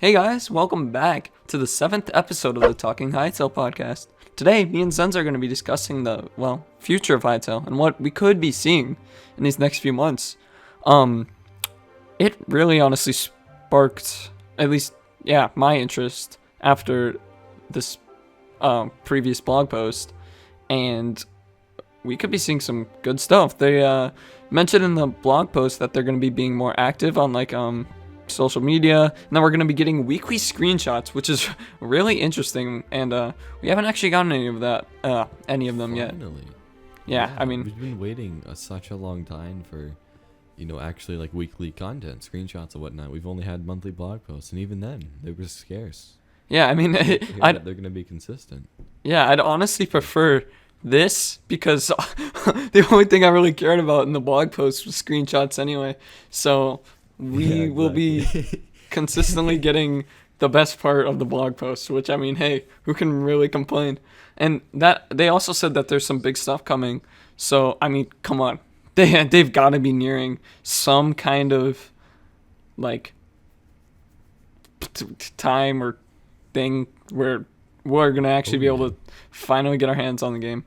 Hey guys, welcome back to the 7th episode of the Talking Hytale podcast. Today, me and Zenz are going to be discussing the, future of Hytale and what we could be seeing in these next few months. It really honestly sparked, at least, my interest after this previous blog post, and we could be seeing some good stuff. They mentioned in the blog post that they're going to be being more active on social media, and then we're going to be getting weekly screenshots, which is really interesting, and we haven't actually gotten any of them yet. Finally. Yeah, I mean, we've been waiting such a long time for, actually like weekly content, screenshots and whatnot. We've only had monthly blog posts, and even then, they were scarce. yeah, I mean, They're going to be consistent. yeah, I'd honestly prefer this because the only thing I really cared about in the blog post was screenshots anyway, so we will be consistently getting the best part of the blog post, which, I mean, hey, who can really complain? And that they also said that there's some big stuff coming. So, I mean, come on. They've got to be nearing some kind of, time or thing where we're going to actually be able to finally get our hands on the game.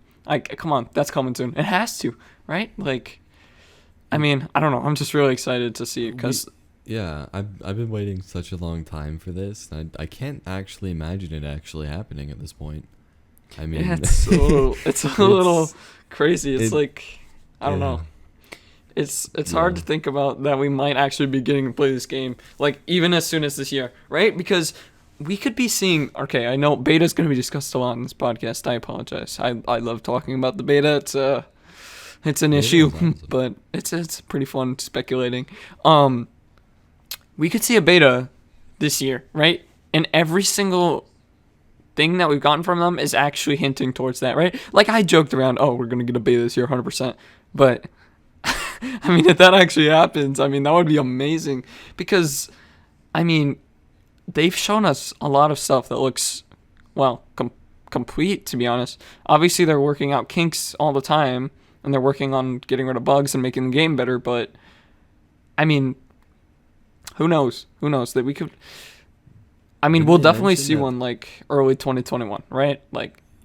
Come on, that's coming soon. It has to, right? I mean, I don't know. I'm just really excited to see it because... Yeah, I've been waiting such a long time for this. I can't actually imagine it actually happening at this point. I mean... Yeah, it's a little crazy. It's I don't know. It's hard to think about that we might actually be getting to play this game, even as soon as this year, right? Because we could be seeing... Okay, I know beta's going to be discussed a lot in this podcast. I apologize. I love talking about the beta. It's an issue, but it's pretty fun speculating. We could see a beta this year, right? And every single thing that we've gotten from them is actually hinting towards that, right? I joked around, we're going to get a beta this year 100%. But, I mean, if that actually happens, I mean, that would be amazing. Because, I mean, they've shown us a lot of stuff that looks, complete, to be honest. Obviously, they're working out kinks all the time, and they're working on getting rid of bugs and making the game better, but, I mean... Who knows? That we could... I mean, we'll definitely see one, early 2021, right?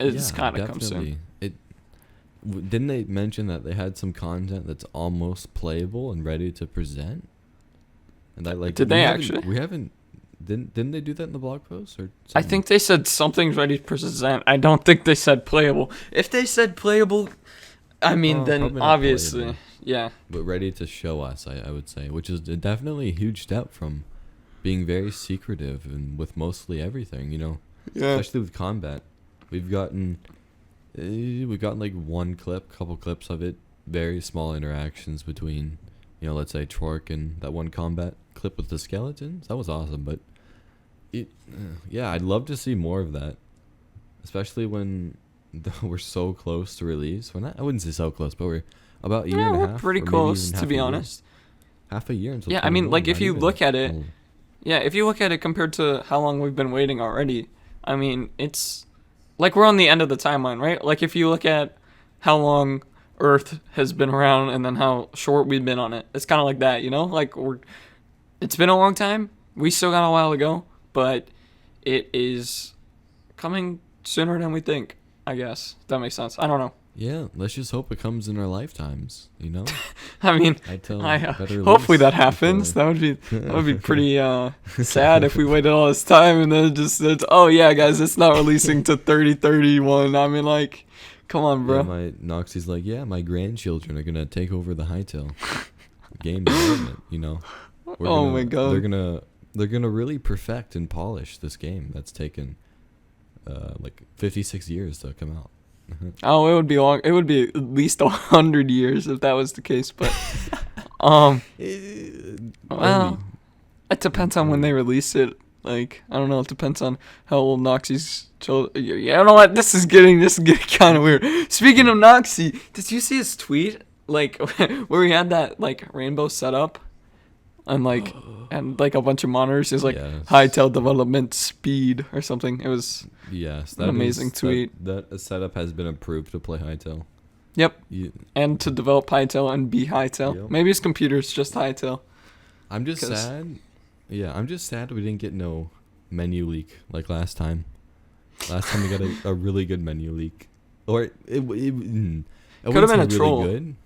It's kind of come soon. Didn't they mention that they had some content that's almost playable and ready to present? And that, Did they actually? We haven't... Didn't they do that in the blog post? Or I think they said something's ready to present. I don't think they said playable. If they said playable, I mean, then obviously... Playable. Yeah. But ready to show us, I would say, which is definitely a huge step from being very secretive and with mostly everything, Yeah. Especially with combat. We've gotten one clip, couple clips of it, very small interactions between, let's say Torque and that one combat clip with the skeletons. That was awesome, but I'd love to see more of that, especially when we're so close to release. I wouldn't say so close, but we're about a year and a half. We're pretty close, to be honest. Half a year until... Yeah, I mean, if you look at it... Yeah, if you look at it compared to how long we've been waiting already, I mean, it's... we're on the end of the timeline, right? If you look at how long Earth has been around and then how short we've been on it, it's kind of like that, it's been a long time. We still got a while to go, but it is coming sooner than we think, I guess. If that makes sense. I don't know. Yeah, let's just hope it comes in our lifetimes, I mean, hopefully that happens. That would be pretty sad if we waited all this time and then it just said, "Oh yeah, guys, it's not releasing to 3031." I mean, come on, bro. Yeah, my Noxie's my grandchildren are gonna take over the Hytale game development. My god. They're gonna really perfect and polish this game that's taken 56 years to come out. Oh, it would be long. It would be at least 100 years if that was the case. But, it depends on when they release it. I don't know. It depends on how old Noxie's children. Yeah, I don't know what this is getting kind of weird. Speaking of Noxie, did you see his tweet? Where he had that rainbow setup, and a bunch of monitors. It's Hytale development speed or something. It was an amazing tweet. That setup has been approved to play Hytale. Yep. And to develop Hytale and be Hytale. Yep. Maybe his computer's just Hytale. I'm just sad. Yeah, I'm just sad we didn't get no menu leak like last time. Last time we got a really good menu leak. Or it could have been a really troll. Good.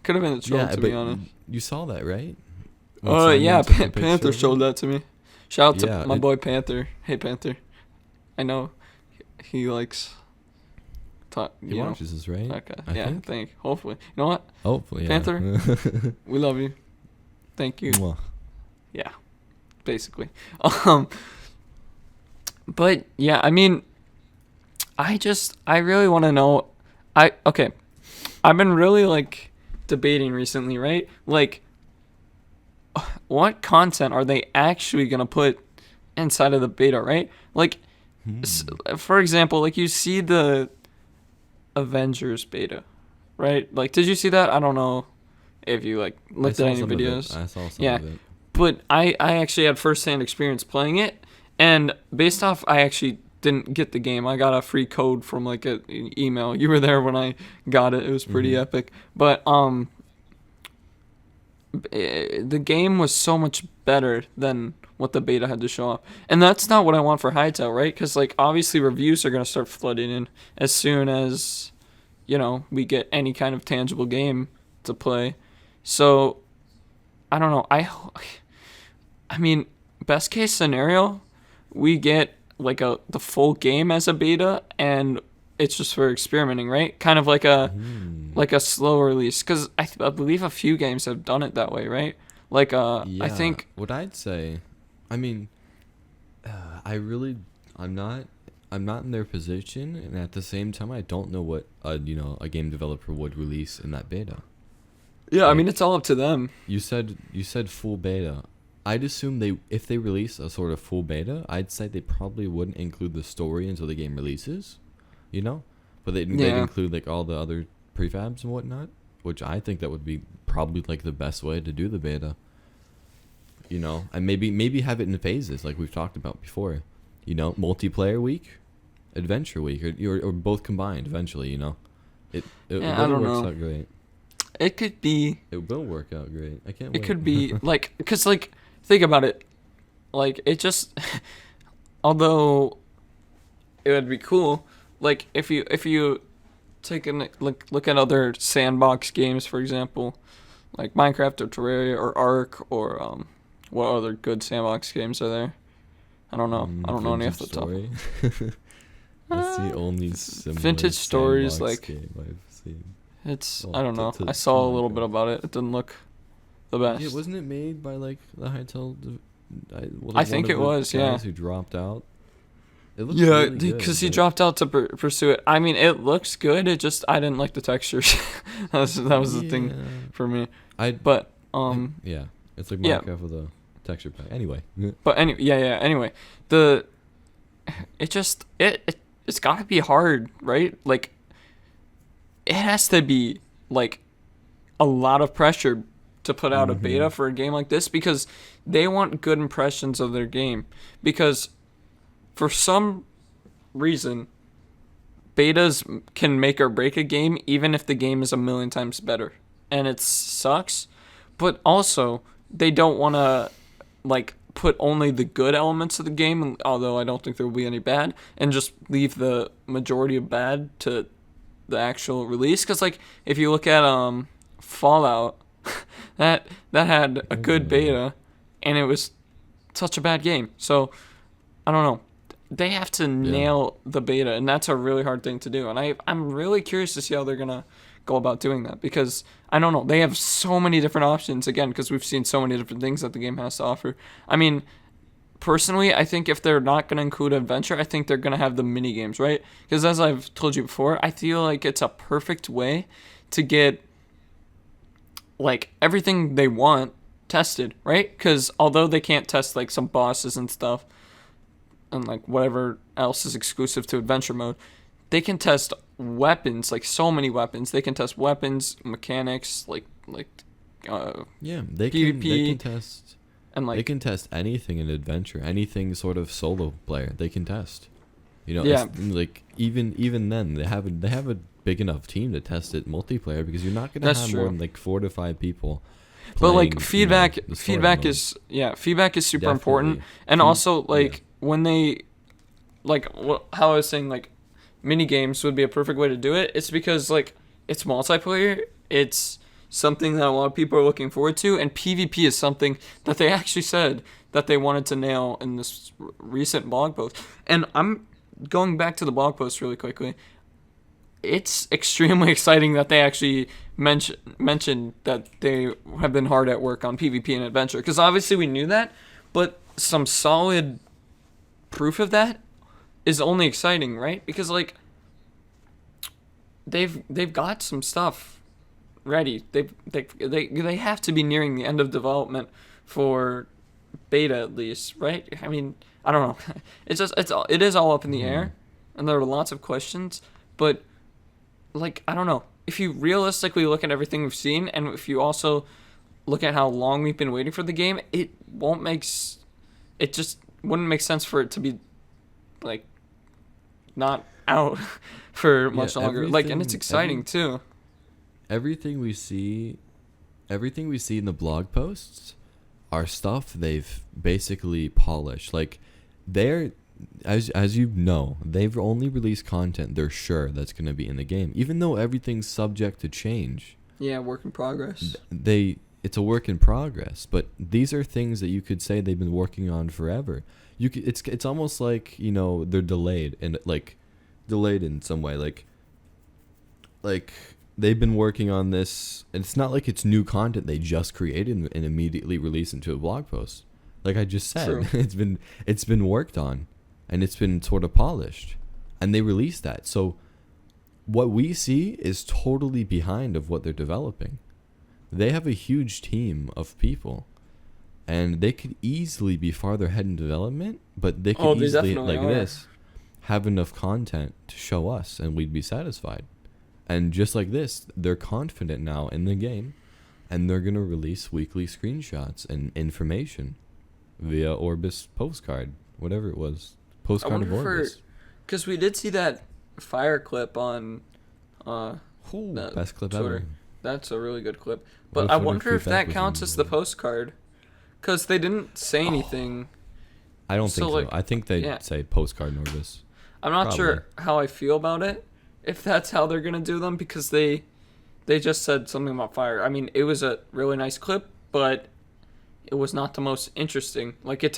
Could have been a troll, to be honest. You saw that, right? Yeah, Panther showed that to me. Shout out to my boy Panther. Hey, Panther. I know he likes... He watches this, right? Okay. I think. Hopefully. You know what? Hopefully, yeah. Panther, we love you. Thank you. Mwah. Yeah, basically. But yeah, I mean, I really want to know. I've been really like debating recently, right? Like, what content are they actually gonna put inside of the beta, right? Like, for example, like you see the Avengers beta, right? Like, did you see that? I don't know if you like looked at any videos. I saw some of it. But I actually had first-hand experience playing it, and based off, I actually didn't get the game. I got a free code from like an email. You were there when I got it. It was pretty epic. But the game was so much better than what the beta had to show off. And that's not what I want for Hytale, right? Because, like, obviously reviews are going to start flooding in as soon as, we get any kind of tangible game to play. So, I don't know. I mean, best case scenario, we get, like, the full game as a beta, and it's just for experimenting, right? Kind of like a slow release. Because I believe a few games have done it that way, right? Like, I think... What I'd say... I mean, I'm not in their position, and at the same time, I don't know what a game developer would release in that beta. Yeah, like, I mean, it's all up to them. You said full beta. I'd assume if they release a sort of full beta, I'd say they probably wouldn't include the story until the game releases, but they'd include like all the other prefabs and whatnot, which I think that would be probably like the best way to do the beta. And maybe have it in phases like we've talked about before. Multiplayer week, adventure week, or both combined eventually. It really works out great. It could be. It will work out great. I can't wait. It could be like, because like think about it, like it just. Although, it would be cool, like if you take a look at other sandbox games, for example, like Minecraft or Terraria or Ark or what other good sandbox games are there? I don't know. I don't know any off the top. That's the only similar Vintage Stories, like game I've seen. I don't know. I saw a little bit about it. It didn't look the best. Yeah, wasn't it made by like the Hytale? I think it was. Yeah. Who dropped out? It looks because he dropped out to pursue it. I mean, it looks good. It just I didn't like the textures. that was the thing for me. But yeah, it's like Minecraft with a texture pack. Anyway. But anyway, it's got to be hard, right? Like, it has to be like a lot of pressure to put out a beta for a game like this, because they want good impressions of their game. Because for some reason, betas can make or break a game, even if the game is a million times better, and it sucks. But also, they don't want to like put only the good elements of the game, although I don't think there will be any bad, and just leave the majority of bad to the actual release. Because like if you look at Fallout, that had a good beta, and it was such a bad game. So I don't know. They have to nail the beta, and that's a really hard thing to do. And I'm really curious to see how they're gonna go about doing that, because I don't know, they have so many different options, again, because we've seen so many different things that the game has to offer. I mean, personally, I think if they're not going to include adventure, I think they're going to have the mini games, right? Because as I've told you before, I feel like it's a perfect way to get like everything they want tested, right? Because although they can't test like some bosses and stuff and like whatever else is exclusive to adventure mode, they can test weapons, like so many weapons. They can test weapons, mechanics, like they PvP, can test, and like they can test anything in adventure, anything sort of solo player. They can test, It's, like even then they have a big enough team to test it multiplayer, because you're not gonna have more than like 4 to 5 people. But like feedback is super important, and also like when they like how I was saying like mini games would be a perfect way to do it. It's because like it's multiplayer. It's something that a lot of people are looking forward to, and PvP is something that they actually said that they wanted to nail in this recent blog post. And I'm going back to the blog post really quickly. It's extremely exciting that they actually mentioned that they have been hard at work on PvP and adventure, because obviously we knew that, but some solid proof of that is only exciting, right? Because like they've got some stuff ready. They have to be nearing the end of development for beta at least, right? I mean, I don't know. It is all up in the air, and there are lots of questions, but like I don't know. If you realistically look at everything we've seen, and if you also look at how long we've been waiting for the game, it just wouldn't make sense for it to be like not out for much longer. Like, and it's exciting too. Everything we see in the blog posts are stuff they've basically polished. Like, they're as you know, they've only released content they're sure that's going to be in the game, even though everything's subject to change. Yeah, work in progress. It's a work in progress, but these are things that you could say they've been working on forever. It's almost like, you know, they're delayed in some way. Like they've been working on this, and it's not like it's new content they just created and immediately released into a blog post. Like I just said, True. it's been worked on, and it's been sort of polished, and they released that. So what we see is totally behind of what they're developing. They have a huge team of people, and they could easily be farther ahead in development, but they could easily, like this, have enough content to show us, and we'd be satisfied. And just like this, they're confident now in the game, and they're going to release weekly screenshots and information via Orbis postcard, whatever it was. Postcard of Orbis. Because we did see that fire clip on best clip Twitter. ever. That's a really good clip. But I wonder if that counts as the postcard. Because they didn't say anything. I don't think so. Like, I think they'd say postcard in Orbis. I'm not sure how I feel about it, if that's how they're going to do them, because they just said something about fire. I mean, it was a really nice clip, but it was not the most interesting. Like, it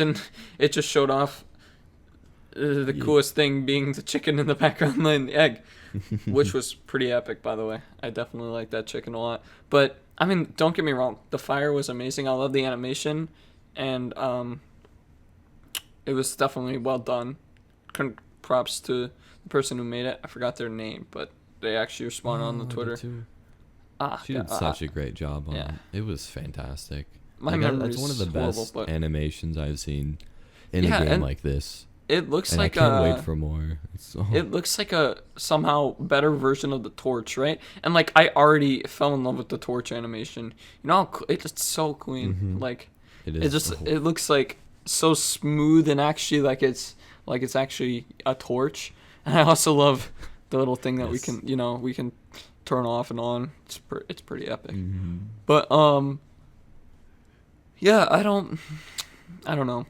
just showed off the coolest thing being the chicken in the background laying the egg, which was pretty epic, by the way. I definitely like that chicken a lot. But, I mean, don't get me wrong. The fire was amazing. I love the animation, and it was definitely well done. Props to the person who made it. I forgot their name, but they actually responded on the Twitter. She did such a great job on it. It was fantastic. That's one of the best animations I've seen in a game like this. It looks like I can't wait for more. It looks like a somehow better version of the Torch, right? And like I already fell in love with the Torch animation. You know, it's just so clean. Mm-hmm. Like it looks like so smooth, and actually like it's actually a torch. And I also love the little thing that we can turn off and on. It's pretty epic. Mm-hmm. But yeah, I don't know.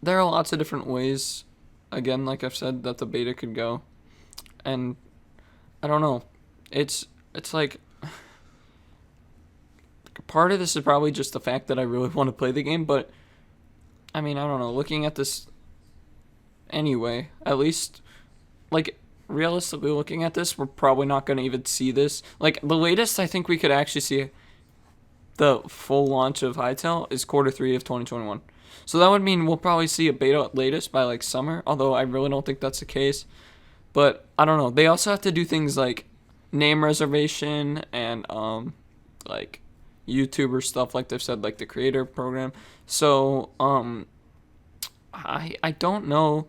There are lots of different ways, again, like I've said, that the beta could go. And I don't know. It's like part of this is probably just the fact that I really want to play the game, but I mean, I don't know. Looking at this anyway, at least, like, realistically looking at this, we're probably not going to even see this. Like, the latest I think we could actually see the full launch of Hytale is Q3 of 2021. So that would mean we'll probably see a beta at latest by, like, summer, although I really don't think that's the case. But, I don't know. They also have to do things like name reservation and, like, YouTuber stuff, like they've said, like the creator program. So, I don't know,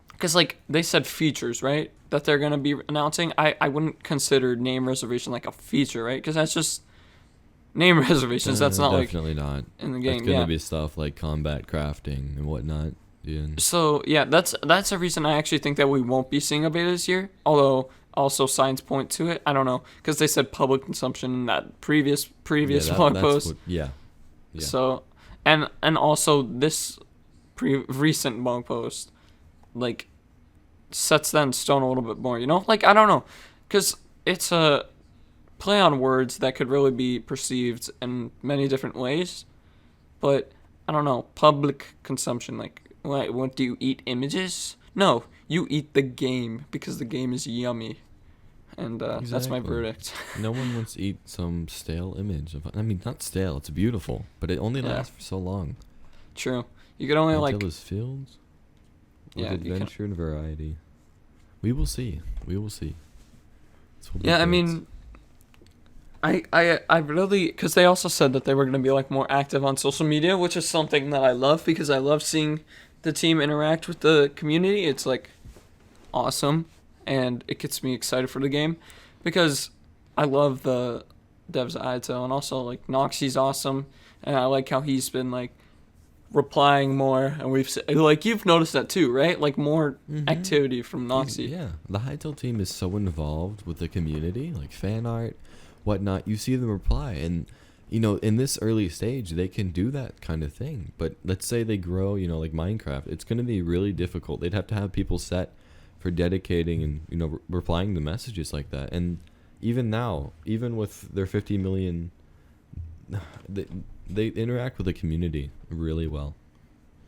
because, like, they said features, right, that they're going to be announcing. I wouldn't consider name reservation, like, a feature, right, because that's just name reservations. That's not, definitely not in the game. It's going to be stuff like combat crafting and whatnot. Yeah. So, yeah, that's a reason I actually think that we won't be seeing a beta this year, although also signs point to it. I don't know, because they said public consumption in that previous blog post. Yeah. So, and also this recent blog post, like, sets that in stone a little bit more, you know? Like, I don't know, because it's a play on words that could really be perceived in many different ways, but I don't know, public consumption, like, what do you eat images? No, you eat the game because the game is yummy. And that's my Exactly. verdict. No one wants to eat some stale image of. I mean, not stale. It's beautiful, but it only Yeah. lasts for so long. True. You can only, like, Until his fields with Yeah, you can- adventure and variety. We will see. We will see. This will be yeah, I great. mean, I really, because they also said that they were going to be, like, more active on social media, which is something that I love because I love seeing the team interact with the community. It's, like, awesome, and it gets me excited for the game because I love the devs at Hytale, and also, like, Noxie's awesome, and I like how he's been, like, replying more, and like, you've noticed that too, right? Like, more Mhm. activity from Noxie. Yeah, the Hytale team is so involved with the community, like fan art, whatnot. You see them reply, and in this early stage, they can do that kind of thing. But let's say they grow, like Minecraft, it's going to be really difficult. They'd have to have people set for dedicating and replying to messages like that. And even now, even with their 50 million, they interact with the community really well.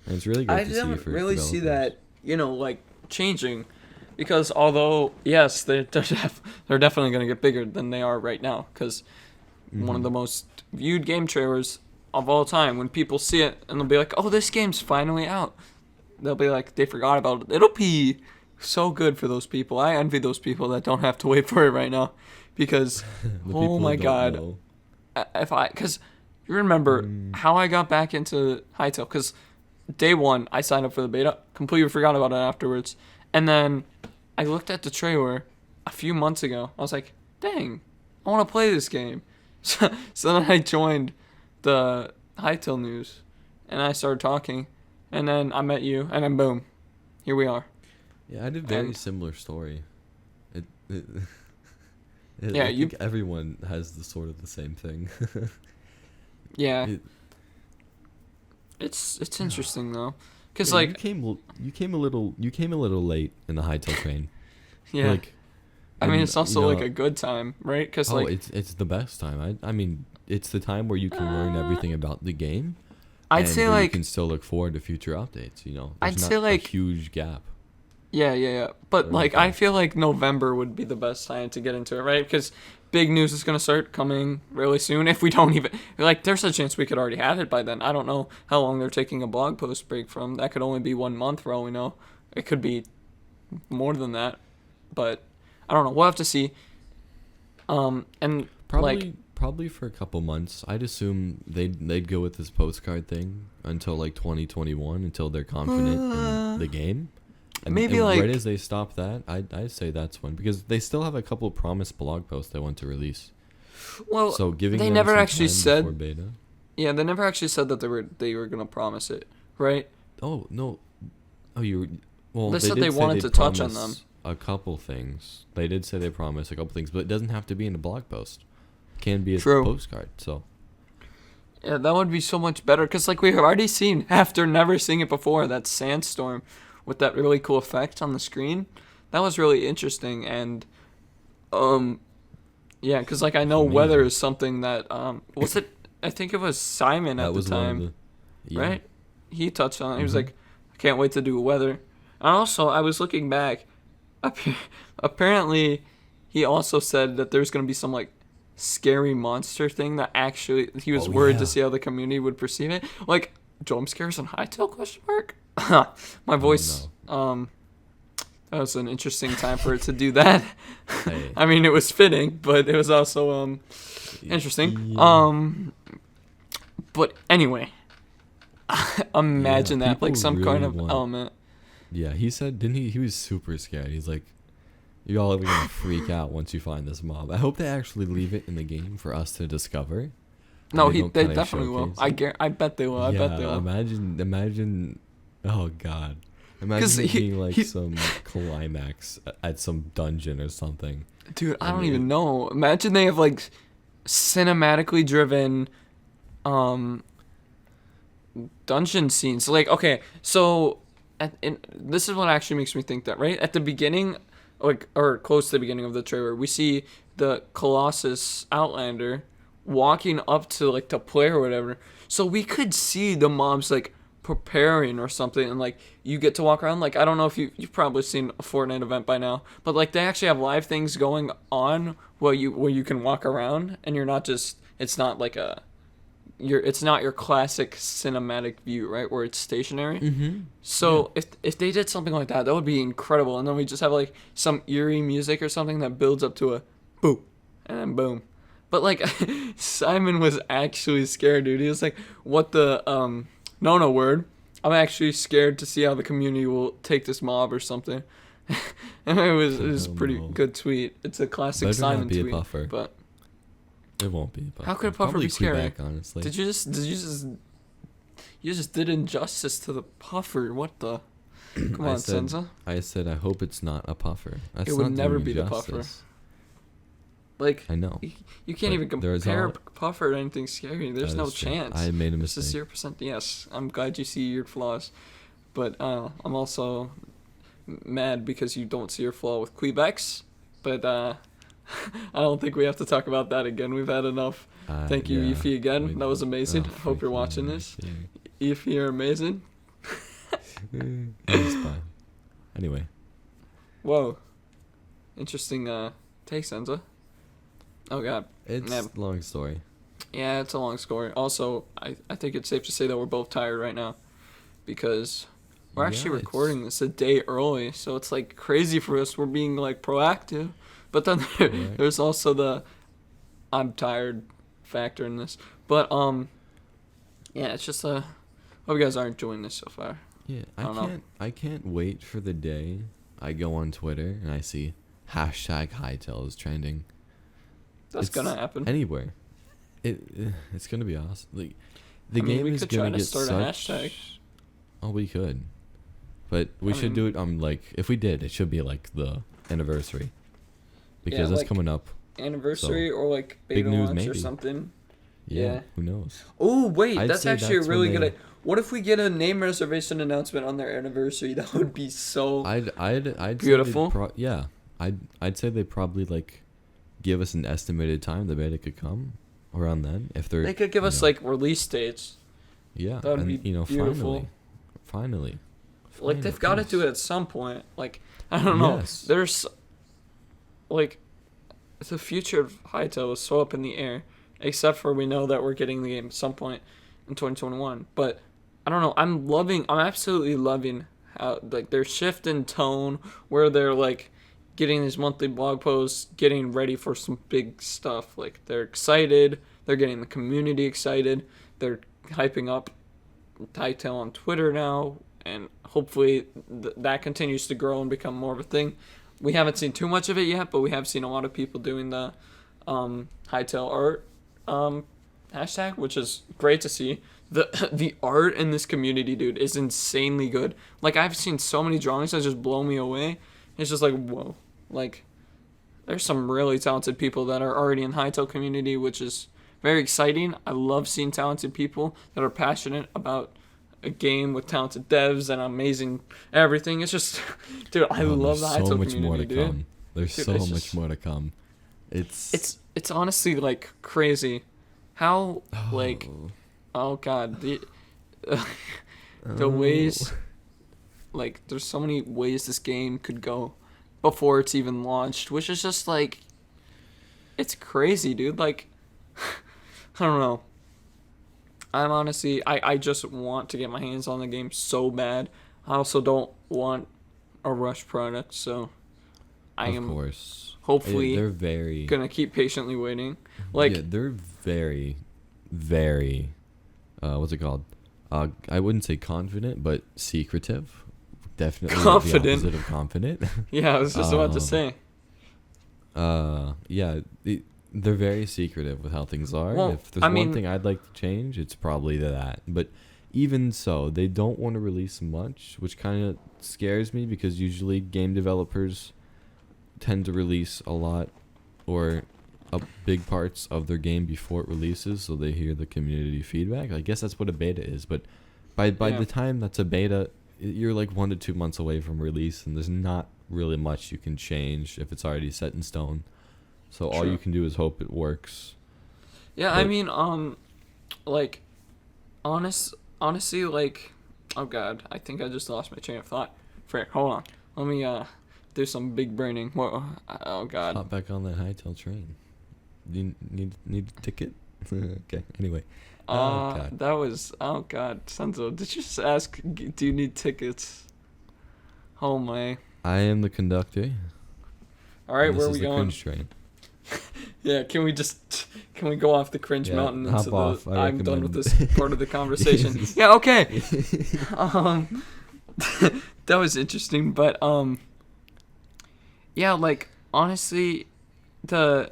And it's really great I to see didn't for really see developers. that, like, changing, because although, yes, they're definitely going to get bigger than they are right now, because one of the most viewed game trailers of all time, when people see it and they'll be like, oh, this game's finally out, they'll be like, they forgot about it. It'll be so good for those people. I envy those people that don't have to wait for it right now, because The oh people my don't god, know. because you remember how I got back into Hytale, because day one I signed up for the beta, completely forgot about it afterwards, and then I looked at the trailer a few months ago. I was like, dang, I want to play this game. So then I joined the Hytale news, and I started talking, and then I met you, and then boom, here we are. Yeah, I had a very And- similar story. It, it, Yeah, I you- think everyone has the sort of the same thing. Yeah, It- it's interesting though, because yeah, like, you came a little late in the Hytale train. yeah, Like, I mean, and, it's also like a good time, right? Because like, it's the best time. I mean, it's the time where you can learn everything about the game. I'd and say where you like, can still look forward to future updates. There's I'd not say, like- a huge gap. yeah. But Learning like, I fast. feel like November would be the best time to get into it, right? Because big news is gonna start coming really soon. If we don't even like, there's a chance we could already have it by then. I don't know how long they're taking a blog post break from. That could only be 1 month for all we know. It could be more than that, but I don't know. We'll have to see. And Probably for a couple months. I'd assume they'd go with this postcard thing until like 2021, until they're confident in the game. maybe, and like- right as they stop that, I'd say that's when, because they still have a couple promised blog posts they want to release. well, So giving they them never some actually time said. before beta. Yeah, they never actually said that they were gonna promise it, right? Oh no, well They said did they say wanted they'd to touch on promise a couple things. They did say they promised a couple things, but it doesn't have to be in a blog post. It can be a True. postcard. So Yeah, that would be so much better, because like, we have already seen, after never seeing it before, that sandstorm with that really cool effect on the screen. That was really interesting, and yeah, because like, I know Amazing. weather is something that was it? I think it was Simon that at the was one time, of the yeah. right? He touched on it. He was Mhm. like, I can't wait to do weather. And also, I was looking back. Apparently, he also said that there's gonna be some like scary monster thing that actually he was Oh, worried yeah. to see how the community would perceive it. Like, jump scares on Hytale? Question mark. My voice. That was an interesting time for it to do that. Hey. I mean, it was fitting, but it was also interesting. Yeah. But anyway, imagine Yeah, that, like, people some kind really of want- element. Yeah, he said, didn't he? He was super scared. He's like, "You all are gonna freak out once you find this mob." I hope they actually leave it in the game for us to discover. and No, don't they kinda definitely will. showcase it. I bet they will. I bet they will. Imagine. Oh God. Imagine 'Cause it he- being like he- some climax at some dungeon or something. Dude, I I don't mean- even know. Imagine they have like cinematically driven dungeon scenes. Like, okay, so this is what actually makes me think that, right? At the beginning, like, or close to the beginning of the trailer, we see the Colossus Outlander walking up to, like, the player or whatever. So we could see the mobs, like, preparing or something, and, like, you get to walk around. Like, I don't know if you've probably seen a Fortnite event by now, but, like, they actually have live things going on where you can walk around, and you're not just, it's not like it's not your classic cinematic view, right, where it's stationary. Mm-hmm. So if they did something like that, that would be incredible. And then we just have, like, some eerie music or something that builds up to a boom, and then boom. But, like, Simon was actually scared, dude. He was like, "What the no word? I'm actually scared to see how the community will take this mob or something." And it was a pretty good tweet. It's a classic Better Simon not be tweet. a puffer. But It won't be a puffer. how could a puffer Probably be scary? Quebec, honestly. You just did injustice to the puffer. What the? Come on, Senza. I said I hope it's not a puffer. That's It would not never doing be the puffer. justice. Like, I know. you can't But even there's compare all- puffer to anything scary. There's That no is true. chance. I made a This is mistake. 0%. Yes, I'm glad you see your flaws, but I'm also mad because you don't see your flaw with Quebecs. But I don't think we have to talk about that again. We've had enough. Thank you, Yeah. Efi, again. That was amazing. Oh, I hope you're freaking watching this. amazing. Efi, you're amazing. It's fine. Anyway, Whoa, interesting take, Senza. Oh God. it's Yeah. a long story. Yeah, it's a long story. Also, I think it's safe to say that we're both tired right now because we're actually Yeah, it's- recording this a day early, so it's like crazy for us. We're being like proactive, but then Correct. there's also the I'm tired factor in this. But yeah, it's just hope you guys are enjoying this so far. Yeah, I don't know. I can't wait for the day I go on Twitter and I see #Hytale is trending. That's It's gonna happen. Anywhere. It's gonna be awesome. Like the I mean, game we is could gonna try to get start a such. hashtag. Oh, we could, but we I should mean- do it on like if we did, it should be like the anniversary because Yeah, it's like- coming up. Anniversary or like big beta news launch or maybe. something. Yeah, Yeah. who knows? Oh wait, I'd that's say actually that's a really when good. they- What if we get a name reservation announcement on their anniversary? That would be so. I'd Beautiful. Say yeah, I'd say they probably like give us an estimated time the beta could come around then if they're. They could give you us know, like release dates. yeah, that would and be beautiful. finally. Like they've got to do it at some point. Like I don't know. Yes. There's like the future of Hytale is so up in the air. Except for we know that we're getting the game at some point in 2021. But I don't know. I'm absolutely loving how like their shift in tone, where they're like getting these monthly blog posts, getting ready for some big stuff. Like they're excited. They're getting the community excited. They're hyping up Hytale on Twitter now, and hopefully that continues to grow and become more of a thing. We haven't seen too much of it yet, but we have seen a lot of people doing the Hytale art hashtag, which is great to see. The art in this community, dude, is insanely good. Like I've seen so many drawings that just blow me away. It's just like whoa. Like there's some really talented people that are already in Hytale community, which is very exciting. I love seeing talented people that are passionate about a game with talented devs and amazing everything. It's just, dude, I love the There's Hytale so much community, more to dude. come. There's Dude, so it's much just- more to come. It's honestly like crazy how like oh god the ways like there's so many ways this game could go before it's even launched, which is just like it's crazy, dude. Like I don't know. I'm honestly I just want to get my hands on the game so bad. I also don't want a rush product, so I of am course. hopefully They're very gonna keep patiently waiting. Like yeah, they're very, very, what's it called? I wouldn't say confident, but secretive. Definitely Confident. the opposite of confident. yeah, I was just about to say. Yeah, they're very secretive with how things are. Well, If there's I one mean- thing I'd like to change, it's probably that. But even so, they don't want to release much, which kind of scares me because usually game developers tend to release a lot or big parts of their game before it releases, so they hear the community feedback. I guess that's what a beta is, but By the time that's a beta, you're like 1 to 2 months away from release, and there's not really much you can change if it's already set in stone. So all you can do is hope it works. Yeah, I mean, like, honestly, like, oh god, I think I just lost my train of thought. Frick, hold on. Let me do some big braining. Whoa, oh god. Hop back on that Hytale train. You need a ticket? Okay. Anyway. That was Senzo. Did you just ask? Do you need tickets? Oh my. I am the conductor. All right, where are we going? Cringe train. Yeah, can we go off the cringe mountain into off. I'm done with this part of the conversation. Yeah, okay. That was interesting, but yeah, like honestly, the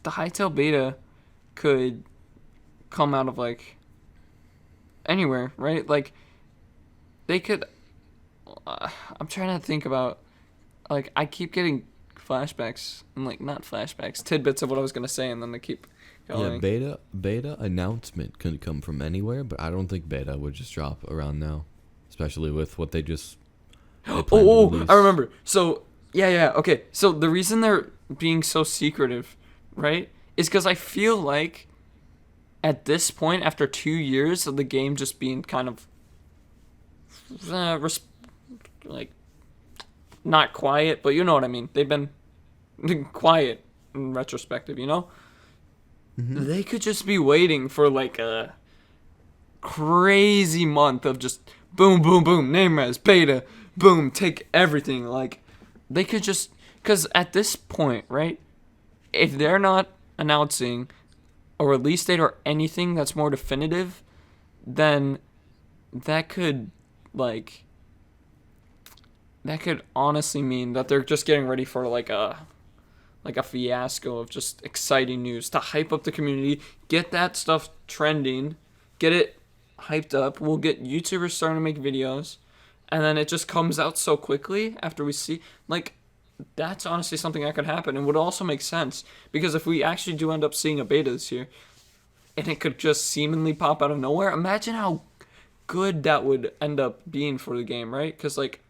Hytale beta could come out of like anywhere, right? Like they could. I'm trying to think about, like, I keep getting flashbacks and like not flashbacks, tidbits of what I was gonna say, and then they keep going. Yeah, beta announcement could come from anywhere, but I don't think beta would just drop around now, especially with what they just. I remember. So yeah, okay. So the reason they're being so secretive, right, is because I feel like at this point, after 2 years of the game just being kind of like not quiet, but you know what I mean. They've been quiet in retrospective, you know? Mm-hmm. They could just be waiting for like a crazy month of just boom, boom, boom, name res, beta, boom, take everything. Like, they could just, because at this point, right, if they're not announcing a release date or anything that's more definitive, then that could, like, that could honestly mean that they're just getting ready for like a fiasco of just exciting news to hype up the community, get that stuff trending, get it hyped up. We'll get YouTubers starting to make videos, and then it just comes out so quickly after we see, like, that's honestly something that could happen and would also make sense, because if we actually do end up seeing a beta this year and it could just seemingly pop out of nowhere, imagine how good that would end up being for the game, right? Because like,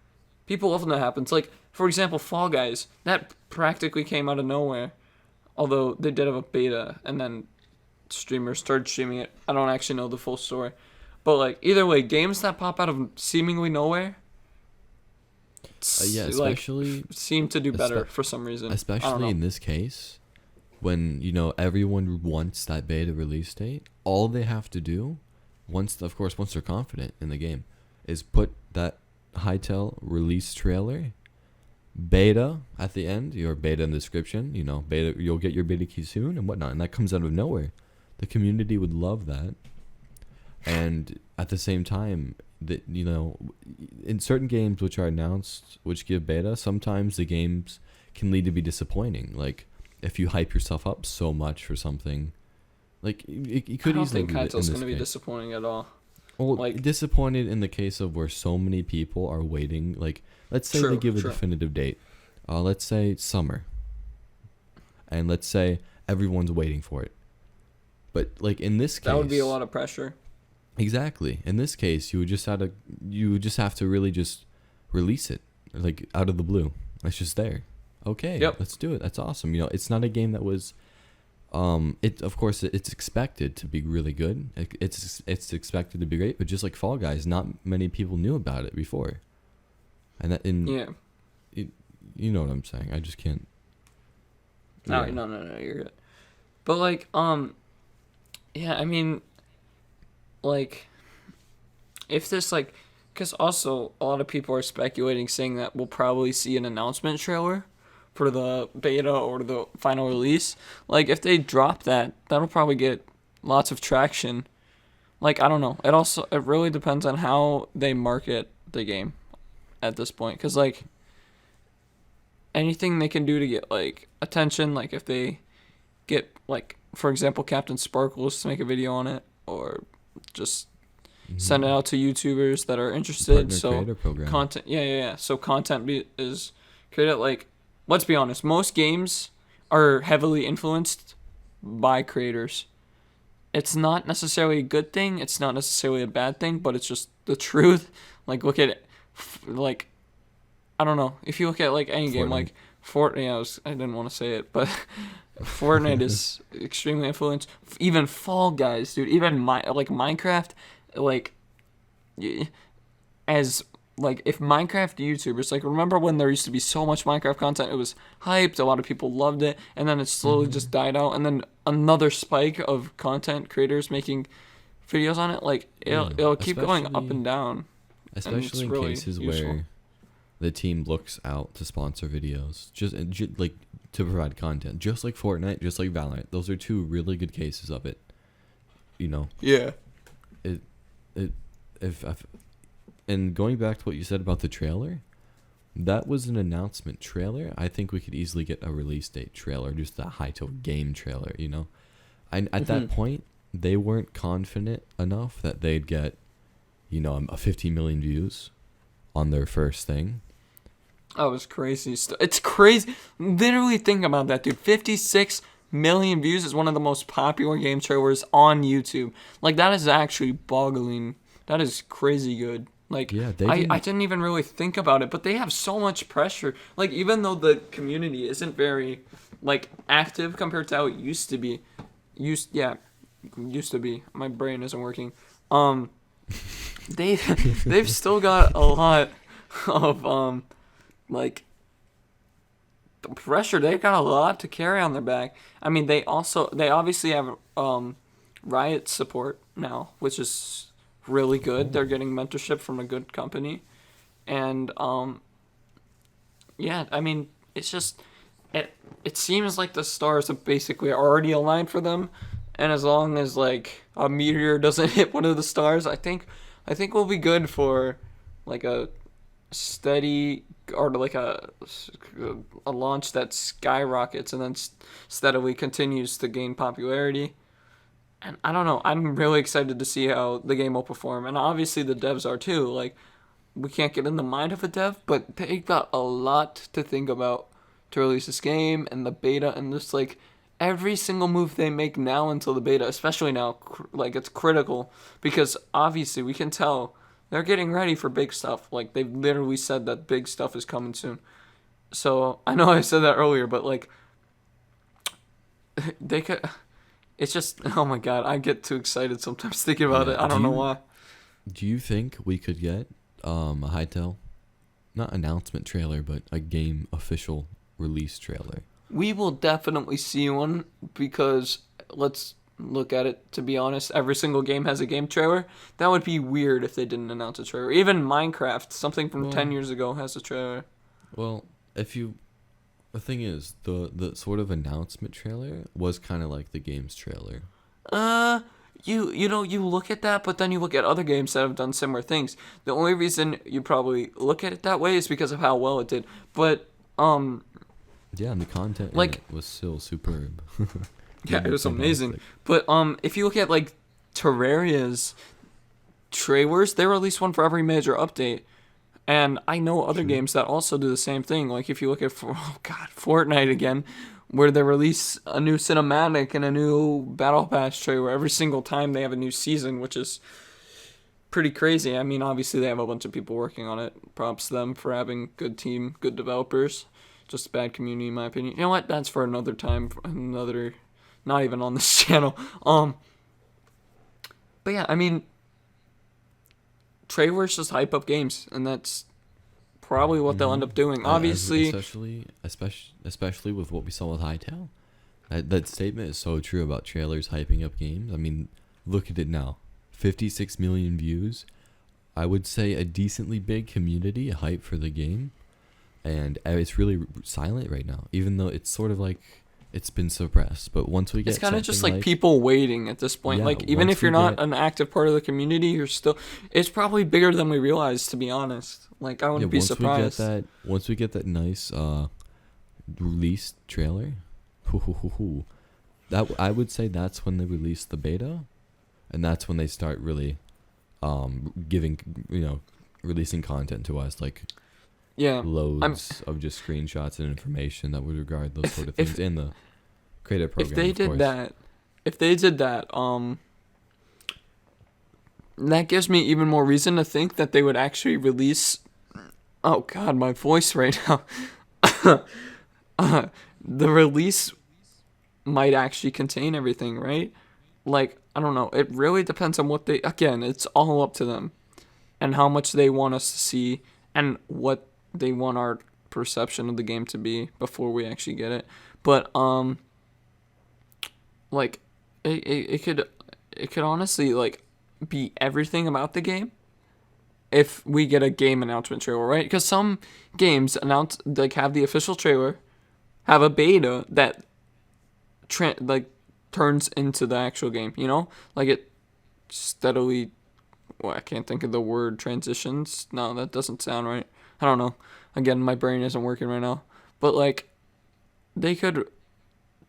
people love when that happens. Like, for example, Fall Guys, that practically came out of nowhere, although they did have a beta and then streamers started streaming it. I don't actually know the full story, but like, either way, games that pop out of seemingly nowhere, especially like, seem to do better for some reason. Especially in this case, when everyone wants that beta release date, all they have to do, once they're confident in the game, is put that Hytale release trailer, beta at the end, your beta in the description, beta, you'll get your beta key soon and whatnot, and that comes out of nowhere. The community would love that. And at the same time, that in certain games which are announced, which give beta, sometimes the games can lead to be disappointing. Like, if you hype yourself up so much for something, like, it could easily be. I don't think Hytale's going to be disappointing at all. Well, like, disappointed in the case of where so many people are waiting. Like, let's say they give a definitive date. Let's say summer. And let's say everyone's waiting for it. But like, in this case, that would be a lot of pressure. Exactly. In this case, you would just have to really just release it, like, out of the blue. It's just there. Okay, let's do it. That's awesome. It's not a game that was. Of course it's expected to be really good. It's expected to be great, but just like Fall Guys, not many people knew about it before. And that you know what I'm saying. I just can't. No, you're good. But like, yeah, I mean, like, if this, like, because also a lot of people are speculating, saying that we'll probably see an announcement trailer for the beta or the final release. Like, if they drop that, that'll probably get lots of traction. Like, I don't know. It really depends on how they market the game at this point. Because, like, anything they can do to get, like, attention, like, if they get, like, for example, Captain Sparkles to make a video on it, or just send it out to YouTubers that are interested. So content, yeah. So content is created. Like, let's be honest, most games are heavily influenced by creators. it's not necessarily a good thing. It's not necessarily a bad thing, but it's just the truth. Like, look at it. Like, I don't know. If you look at, like, any game, like Fortnite, I didn't want to say it, but Fortnite is extremely influenced. Even Fall Guys, dude. Even, Minecraft, like, as like if Minecraft YouTubers, like, remember when there used to be so much Minecraft content, it was hyped, a lot of people loved it, and then it slowly just died out, and then another spike of content creators making videos on it, like it'll keep going up and down. Especially in really cases useful. Where the team looks out to sponsor videos, just like to provide content, just like Fortnite, just like Valorant. Those are two really good cases of it. You know. Yeah. If and going back to what you said about the trailer, that was an announcement trailer. I think we could easily get a release date trailer, just a Hytale game trailer, you know? At that point, they weren't confident enough that they'd get, 50 million views on their first thing. Oh, it's crazy. It's crazy. Literally think about that, dude. 56 million views is one of the most popular game trailers on YouTube. Like, that is actually boggling. That is crazy good. Like, yeah, I didn't even really think about it, but they have so much pressure. Like, even though the community isn't very, like, active compared to how it used to be. Used to be. My brain isn't working. They've still got a lot of, like, the pressure. They've got a lot to carry on their back. I mean, they obviously have, Riot support now, which is really good. They're getting mentorship from a good company, and yeah, I mean, it's just it seems like the stars have basically already aligned for them, and as long as, like, a meteor doesn't hit one of the stars, I think we'll be good for, like, a steady, or like a launch that skyrockets and then steadily continues to gain popularity. And I don't know, I'm really excited to see how the game will perform. And obviously the devs are too. Like, we can't get in the mind of a dev, but they got a lot to think about to release this game and the beta, and just, like, every single move they make now until the beta, especially now, like, it's critical, because obviously we can tell they're getting ready for big stuff. Like, they've literally said that big stuff is coming soon. So I know I said that earlier, but, like, they could... It's just, oh my god, I get too excited sometimes thinking about it. I don't know why. Do you think we could get a Hytale, not announcement trailer, but a game official release trailer? We will definitely see one, because let's look at it, to be honest, every single game has a game trailer. That would be weird if they didn't announce a trailer. Even Minecraft, something from 10 years ago, has a trailer. Well, the thing is, the sort of announcement trailer was kind of like the game's trailer. You look at that, but then you look at other games that have done similar things. The only reason you probably look at it that way is because of how well it did. But yeah, and the content, like, in it was still superb. Yeah, it was amazing. But if you look at, like, Terraria's trailers, they release one for every major update. And I know other games that also do the same thing. Like, if you look at, Fortnite again, where they release a new cinematic and a new Battle Pass trailer every single time they have a new season, which is pretty crazy. I mean, obviously they have a bunch of people working on it. Props to them for having good team, good developers. Just a bad community, in my opinion. You know what? That's for another time, not even on this channel. But yeah, I mean, trailers just hype up games, and that's probably what they'll end up doing. Obviously, especially with what we saw with Hytale, that statement is so true about trailers hyping up games. I mean, look at it now, 56 million views. I would say a decently big community hype for the game, and it's really silent right now. Even though it's sort of like it's been suppressed, but once we get, it's kind of just like people waiting at this point. Yeah, like, even if you're not an active part of the community, you're still. It's probably bigger than we realize, to be honest. Like, I wouldn't be surprised. Once we get that nice release trailer, that I would say that's when they release the beta, and that's when they start really releasing content to us, like. Yeah, loads of just screenshots and information that would regard those sort of things in the creative program. If they did that, that gives me even more reason to think that they would actually release. Oh God, my voice right now. The release might actually contain everything, right? Like, I don't know. It really depends on what they. Again, it's all up to them and how much they want us to see and what they want our perception of the game to be before we actually get it. But like it could honestly like be everything about the game if we get a game announcement trailer, right? Because some games announce like have the official trailer, have a beta that like turns into the actual game, you know? Like it steadily, well, I can't think of the word, transitions. No, that doesn't sound right. I don't know. Again, my brain isn't working right now. But like they could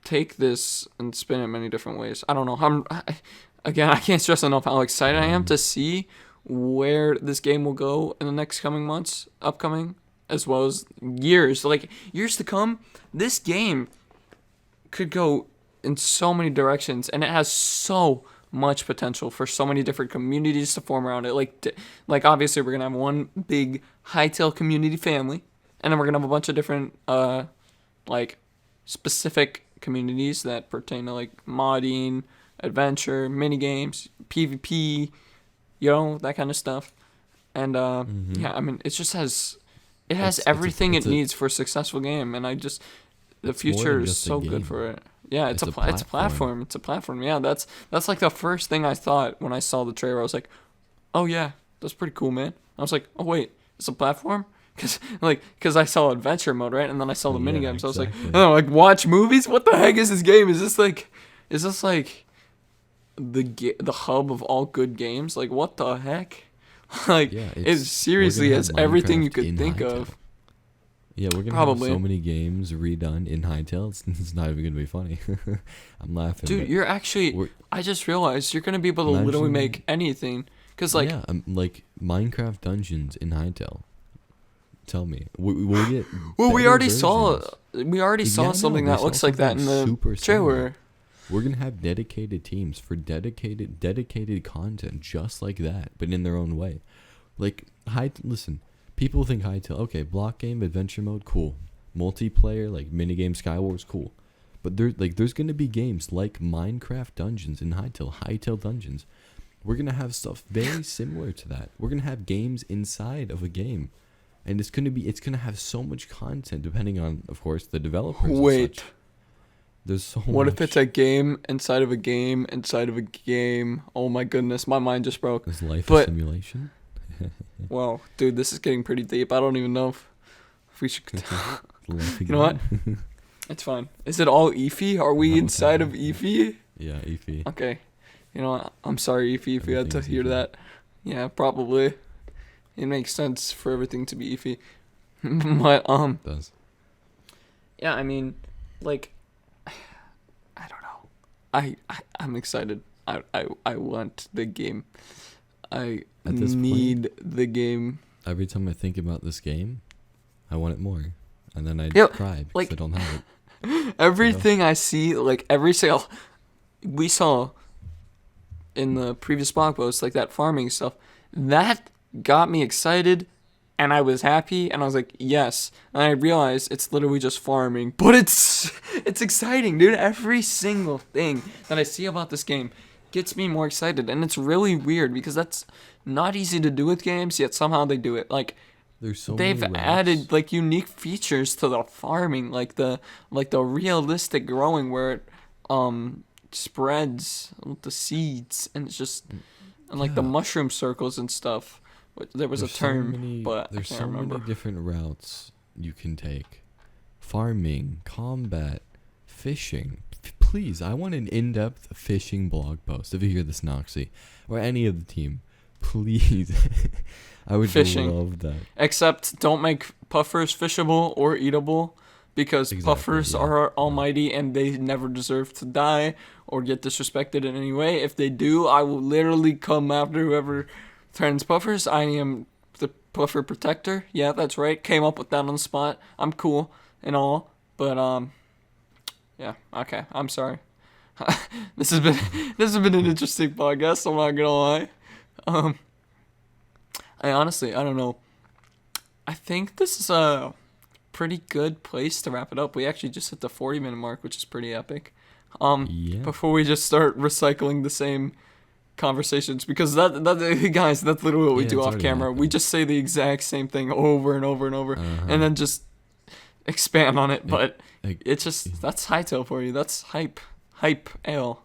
take this and spin it many different ways. I don't know. Again, I can't stress enough how excited I am to see where this game will go in the next coming months, upcoming, as well as years. Like years to come, this game could go in so many directions, and it has so much potential for so many different communities to form around it. Like obviously we're gonna have one big Hytale community family, and then we're gonna have a bunch of different like specific communities that pertain to like modding, adventure, mini games, PvP, that kind of stuff. And yeah, I mean, it just has everything it needs for a successful game, and the future is so good for it. Yeah, it's a platform. It's a platform. Yeah, that's like the first thing I thought when I saw the trailer. I was like, oh yeah, that's pretty cool, man. I was like, oh wait, it's a platform. Because I saw adventure mode, right? And then I saw the mini games. Exactly. I was like, oh, like watch movies? What the heck is this game? Is this like the hub of all good games? Like what the heck? Like it seriously has everything you could think of. Yeah, we're gonna have so many games redone in Hytale. It's not even gonna be funny. I'm laughing. Dude, you're actually. I just realized you're gonna be able to literally make anything. Cause like like Minecraft dungeons in Hytale. Tell me, we'll get. Well, we already saw something that looks like that in the trailer. We're gonna have dedicated teams for dedicated content just like that, but in their own way. Like listen. People think Hytale, okay, block game, adventure mode, cool. Multiplayer, like minigame Skywars, cool. But there's gonna be games like Minecraft Dungeons in Hytale Dungeons. We're gonna have stuff very similar to that. We're gonna have games inside of a game, and it's gonna have so much content depending on, of course, the developers. Wait, there's so. What if it's a game inside of a game inside of a game? Oh my goodness, my mind just broke. Is life a simulation? Wow, dude, this is getting pretty deep. I don't even know if we should. You know what? It's fine. Is it all Eefy? Are we inside of Eefy? Yeah, Eefy. Okay. You know what? I'm sorry, Eefy, if you had to hear that. Yeah, probably. It makes sense for everything to be Eefy. But It does. Yeah, I mean, like, I don't know. I'm excited. I want the game. I need the game. Every time I think about this game, I want it more, and then I cry because I don't have it. Everything I see, like every sale we saw in the previous blog post, like that farming stuff, that got me excited, and I was happy, and I was like, yes. And I realized it's literally just farming, but it's exciting, dude. Every single thing that I see about this game gets me more excited, and it's really weird because that's not easy to do with games, yet somehow they do it. Like they've added like unique features to the farming, like the realistic growing where it spreads with the seeds, and it's just and like the mushroom circles and stuff. There was a term, but there's I can't remember. Many different routes you can take: farming, combat, fishing. Please, I want an in-depth fishing blog post. If you hear this, Noxy, or any of the team, please. I would love that. Except don't make puffers fishable or eatable, because puffers are almighty and they never deserve to die or get disrespected in any way. If they do, I will literally come after whoever threatens puffers. I am the puffer protector. Yeah, that's right. Came up with that on the spot. I'm cool and all, but yeah, okay. I'm sorry. This has been an interesting podcast. I'm not gonna lie, I don't know. I think this is a pretty good place to wrap it up. We actually just hit the 40-minute mark, which is pretty epic. Yeah. Before we just start recycling the same conversations, because that guys, that's literally what we do off camera. We just say the exact same thing over and over and over, and then just expand on it. But it's just, that's Hytale for you. That's hype ale,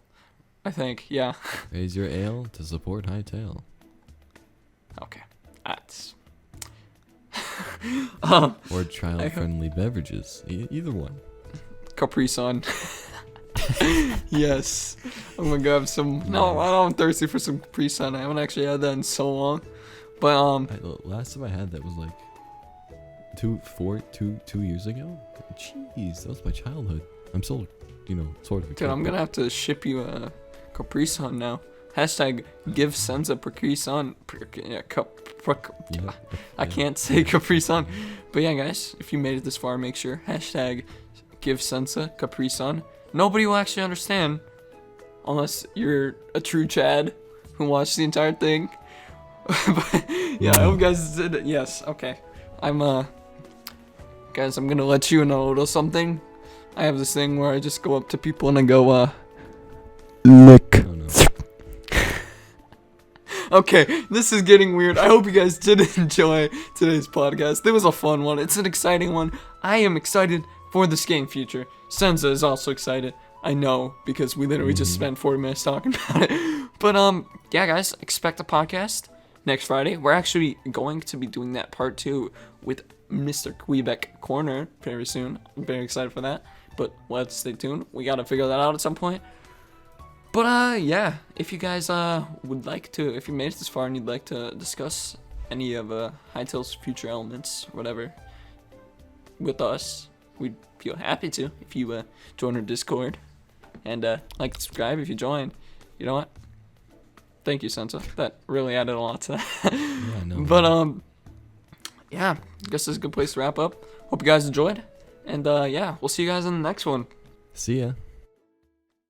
I think. Yeah. Raise your ale to support Hytale. Okay. That's Or child-friendly beverages. Either one. Capri Sun. Yes. I'm gonna grab some. No, I'm thirsty for some Capri Sun. I haven't actually had that in so long. But last time I had that was like 2 years ago. Jeez, that was my childhood. I'm still, sort of. Dude, I'm gonna have to ship you a Capri Sun now. Hashtag give Senza Capri Sun. I can't say Capri Sun. But yeah, guys, if you made it this far, make sure. Hashtag give Senza Capri Sun. Nobody will actually understand unless you're a true Chad who watched the entire thing. But yeah, I hope you guys did it. Yes, okay. Guys, I'm gonna let you know a little something. I have this thing where I just go up to people and I go, lick. Oh, no. Okay, this is getting weird. I hope you guys did enjoy today's podcast. It was a fun one. It's an exciting one. I am excited for this game future. Senza is also excited. I know, because we literally just spent 40 minutes talking about it. But, yeah, guys, expect a podcast next Friday. We're actually going to be doing that part 2 with Mr. Quebec Corner very soon. I'm very excited for that. But let's stay tuned. We got to figure that out at some point. But, yeah, if you guys would like to, if you made it this far and you'd like to discuss any of Hytale's future elements, whatever, with us, we'd feel happy to if you join our Discord. And like, subscribe if you join. You know what? Thank you, Senza. That really added a lot to that. Yeah, no. But, yeah, I guess this is a good place to wrap up. Hope you guys enjoyed. And, yeah, we'll see you guys in the next one. See ya.